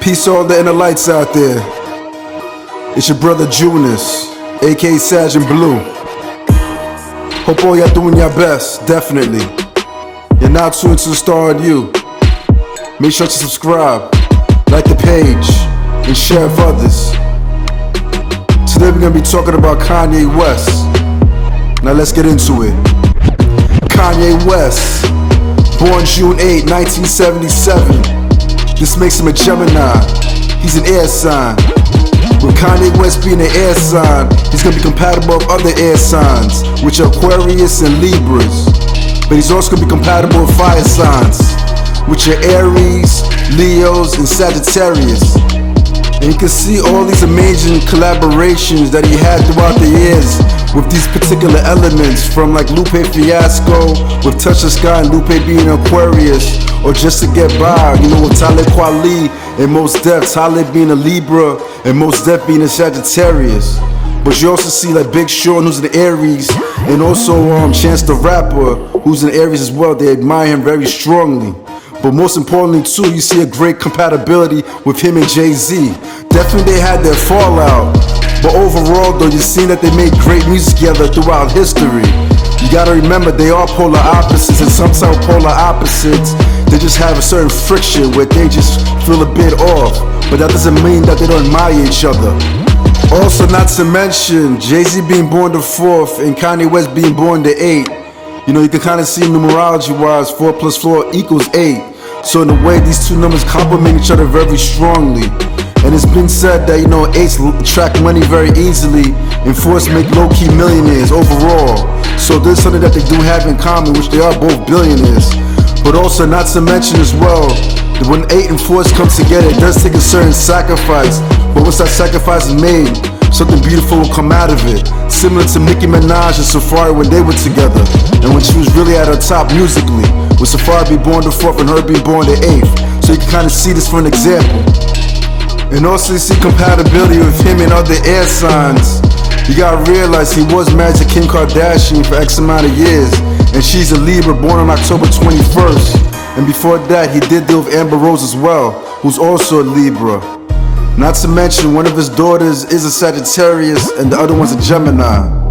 Peace to all the inner lights out there. It's your brother Junis, aka SagInBlue. Hope all y'all doing your best, definitely. You're now tuned to the Star on You. Make sure to subscribe, like the page, and share with others. Today we're gonna be talking about Kanye West. Now let's get into it. Kanye West, born June 8, 1977. This makes him a Gemini. He's an air sign. With Kanye West being an air sign, he's gonna be compatible with other air signs, which are Aquarius and Libras. But he's also gonna be compatible with fire signs, which are Aries, Leos, and Sagittarius. And you can see all these amazing collaborations that he had throughout the years with these particular elements, from like Lupe Fiasco with Touch the Sky and Lupe being Aquarius, or Just to Get By, with Talib Kweli and Mos Def, Talib being a Libra and Mos Def being a Sagittarius. But you also see like Big Sean, who's an Aries, and also Chance the Rapper, who's an Aries as well. They admire him very strongly. But most importantly too, you see a great compatibility with him and Jay-Z. Definitely they had their fallout, but overall though, you've seen that they made great music together throughout history. You gotta remember, they are polar opposites, and sometimes polar opposites, they just have a certain friction where they just feel a bit off. But that doesn't mean that they don't admire each other. Also, not to mention, Jay-Z being born the 4th and Kanye West being born the 8th. You can kind of see numerology-wise, 4 plus 4 equals 8. So in a way, these two numbers complement each other very strongly. And it's been said that, 8s attract money very easily, and 4s make low-key millionaires overall. So there's something that they do have in common, which they are both billionaires. But also, not to mention as well, that when 8 and 4s come together, it does take a certain sacrifice. But once that sacrifice is made, something beautiful will come out of it. Similar to Nicki Minaj and Safari when they were together, and when she was really at her top musically, with Safari being born the 4th and her being born the 8th. So you can kind of see this for an example. And also you see compatibility with him and other air signs. You gotta realize he was married to Kim Kardashian for X amount of years, and she's a Libra, born on October 21st. And before that, he did deal with Amber Rose as well, who's also a Libra. Not to mention, one of his daughters is a Sagittarius and the other one's a Gemini.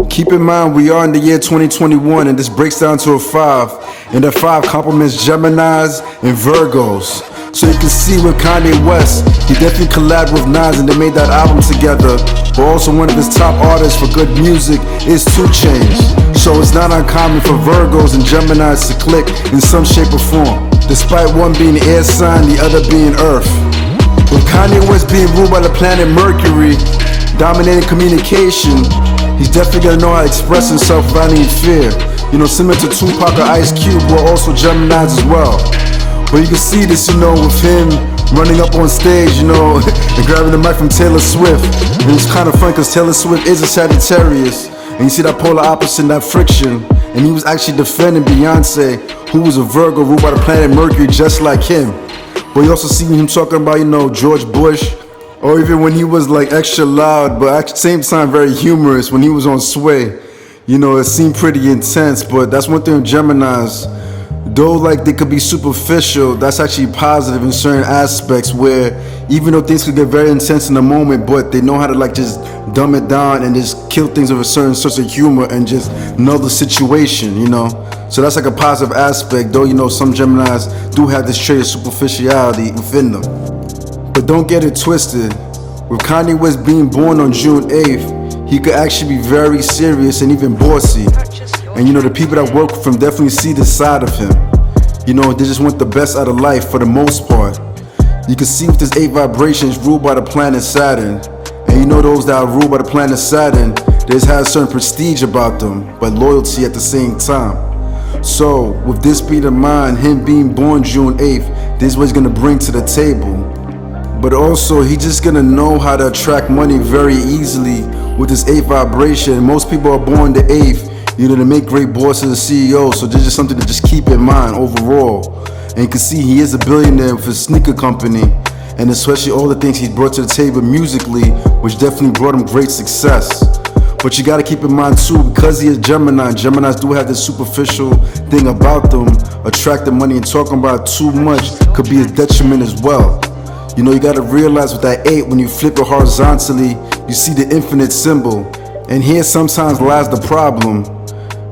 Keep in mind, we are in the year 2021, and this breaks down to a 5, and that 5 complements Geminis and Virgos. So you can see with Kanye West, he definitely collabed with Nas and they made that album together. But also one of his top artists for good music is 2 Chainz. So it's not uncommon for Virgos and Geminis to click in some shape or form, despite one being air sign, the other being earth. With Kanye West being ruled by the planet Mercury, dominating communication, he's definitely gonna know how to express himself without any fear. Similar to Tupac or Ice Cube, who are also Geminis as well. But you can see this, with him running up on stage, and grabbing the mic from Taylor Swift. And it's kind of fun because Taylor Swift is a Sagittarius, and you see that polar opposite, that friction. And he was actually defending Beyonce, who was a Virgo ruled by the planet Mercury, just like him. But you also see him talking about, George Bush, or even when he was like extra loud, but at the same time very humorous when he was on Sway. It seemed pretty intense, but that's one thing with Geminis. Though like they could be superficial, that's actually positive in certain aspects, where even though things could get very intense in the moment, but they know how to just dumb it down and just kill things with a certain sense of humor and just know the situation, So that's like a positive aspect, though some Geminis do have this trait of superficiality within them. But don't get it twisted. With Kanye West being born on June 8th, he could actually be very serious and even bossy. And the people that work with him definitely see this side of him. They just want the best out of life for the most part. You can see with this 8 vibrations ruled by the planet Saturn. And those that are ruled by the planet Saturn, they just have a certain prestige about them, but loyalty at the same time. So, with this being in mind, him being born June 8th, this is what he's gonna bring to the table. But also, he's just gonna know how to attract money very easily with this 8th vibration. Most people are born the 8th, to make great bosses and CEOs, so this is something to just keep in mind overall. And you can see he is a billionaire with his sneaker company, and especially all the things he's brought to the table musically, which definitely brought him great success. But you gotta keep in mind too, because he is Gemini, Geminis do have this superficial thing about them, attracting money and talking about too much could be a detriment as well. You know, you gotta realize with that 8, when you flip it horizontally, you see the infinite symbol. And here sometimes lies the problem,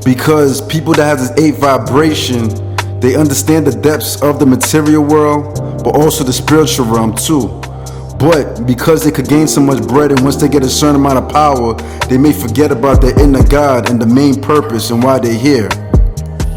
because people that have this 8 vibration, they understand the depths of the material world, but also the spiritual realm too. But because they could gain so much bread, and once they get a certain amount of power, they may forget about their inner God and the main purpose and why they're here.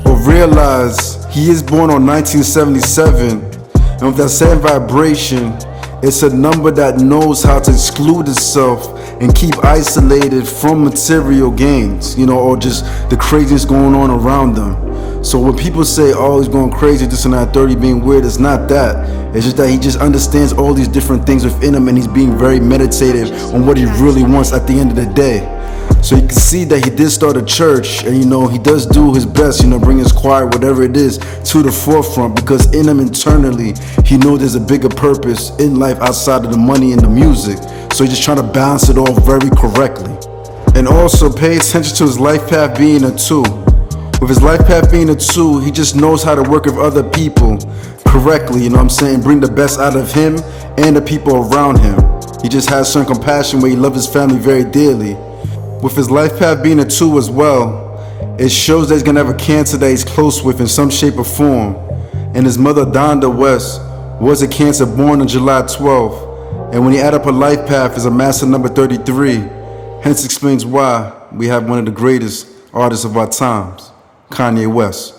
Or realize he is born on 1977, and with that same vibration, it's a number that knows how to exclude itself and keep isolated from material gains, you know, or just the craziness going on around them. So when people say, oh, he's going crazy, this and that, 30 being weird, it's not that. It's just that he just understands all these different things within him, and he's being very meditative on what he really wants at the end of the day. So you can see that he did start a church, and you know, he does do his best, you know, bring his choir, whatever it is, to the forefront, because in him internally, he knows there's a bigger purpose in life outside of the money and the music. So he's just trying to balance it all very correctly. And also pay attention to his life path being a 2. With his life path being a 2, he just knows how to work with other people correctly, you know what I'm saying? Bring the best out of him and the people around him. He just has certain compassion where he loves his family very dearly. With his life path being a 2 as well, it shows that he's gonna have a Cancer that he's close with in some shape or form. And his mother, Donda West, was a Cancer born on July 12th. And when you add up her life path, is a massive number 33. Hence explains why we have one of the greatest artists of our times, Kanye West.